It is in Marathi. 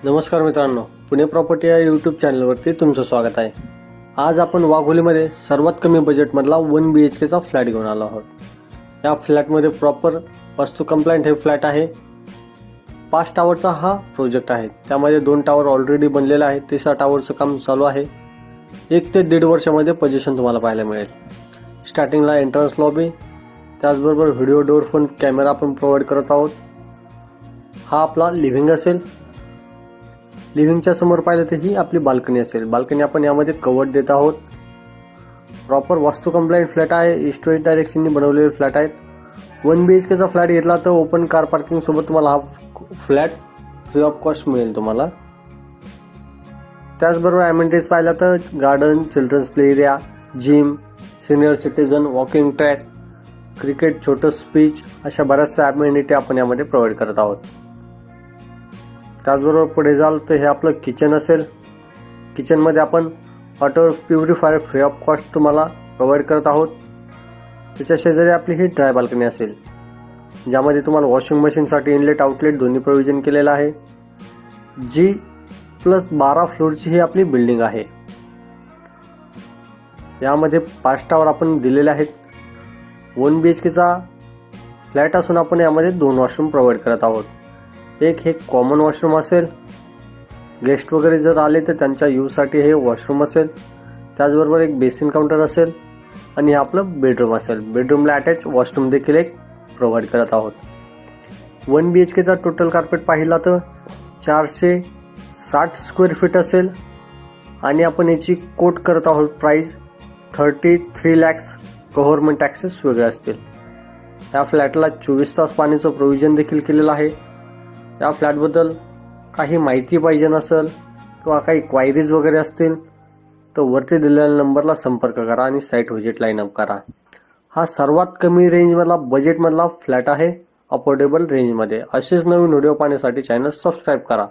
नमस्कार मित्रांनो, पुणे प्रॉपर्टी या यूट्यूब चॅनलवरती तुमचं स्वागत आहे। आज आपण वाघोलीमध्ये सर्वात कमी बजेटमधला 1 BHK चा फ्लॅट घेऊन आलो आहोत। या फ्लॅटमध्ये प्रॉपर वास्तू कंप्लायंट हे फ्लॅट आहे। 5 टावरचा हा प्रोजेक्ट आहे। त्यामध्ये 2 टावर ऑलरेडी बनलेला आहे, तिसरा टावरचं काम चालू आहे। 1 ते 1.5 वर्षामध्ये पोझिशन तुम्हाला पाहायला मिळेल। स्टार्टिंगला एंट्रन्स लॉबी, त्याचबरोबर व्हिडिओ डोर फ्रंट कॅमेरा आपण प्रोव्हाइड करत आहोत। हा आपला लिव्हिंग असेल। लिव्हिंगच्या समोर पाहिलं तर ही आपली बाल्कनी असेल। बाल्कनी आपण यामध्ये कव्हर देत आहोत। प्रॉपर वास्तू कंप्लायंट फ्लॅट आहे। ईस्ट वेस्ट डायरेक्शननी बनवलेले फ्लॅट आहेत। 1 BHK चा फ्लॅट घेतला तर ओपन कार पार्किंग सोबत तुम्हाला हा फ्लॅट फ्री ऑफ कॉस्ट मिळेल तुम्हाला। त्याचबरोबर अमेनिटीज पाहिलं तर garden, children's play area, gym, senior citizen, walking track, cricket, छोटं स्पीच अशा बऱ्याचशा अमेनिटी आपण यामध्ये प्रोव्हाइड करत आहोत। त्याचबरोबर पुढे जाल तर हे आपलं किचन असेल। किचनमध्ये आपण water purifier free of cost तुम्हाला प्रोव्हाइड करत आहोत। त्याच्या शेजारी आपली ही ड्राय बाल्कनी असेल, ज्यामध्ये तुम्हाला वॉशिंग मशीनसाठी इनलेट आउटलेट दोन्ही प्रोव्हिजन केलेलं आहे। G+12 फ्लोअरची ही आपली बिल्डिंग आहे। यामध्ये 5 टावर आपण दिलेले आहेत। 1 BHK चा फ्लॅट असून आपण यामध्ये 2 वॉशरूम प्रोव्हाइड करत आहोत। एक हे कॉमन वॉशरूम असेल, गेस्ट वगैरे जर आले तर त्यांच्या यूजसाठी हे वॉशरूम असेल। त्याचबरोबर एक बेसिन काउंटर असेल आणि हे आपलं बेडरूम असेल। बेडरूमला अटॅच वॉशरूम देखील एक प्रोव्हाइड करत आहोत। 1 BHK चा टोटल कार्पेट पाहिला तर 460 स्क्वेअर फीट असेल आणि आपण याची कोट करत आहोत प्राइस 33 लाख। गव्हर्नमेंट टॅक्सेस वेगळे असतील। या फ्लॅटला 24 तास पाण्याचं प्रोव्हिजन देखील केलेलं आहे। या फ्लॅटबद्दल काही माहिती पाहिजे नसेल किंवा काही क्वायरीज वगैरे असतील तर वरती दिलेल्या नंबरला संपर्क करा आणि साईट व्हिजिट लाईन अप करा। हा सर्वात कमी रेंजमधला बजेटमधला फ्लॅट आहे, अफोर्डेबल रेंजमध्ये। असेच नवीन व्हिडिओ पाहण्यासाठी चॅनल सबस्क्राईब करा।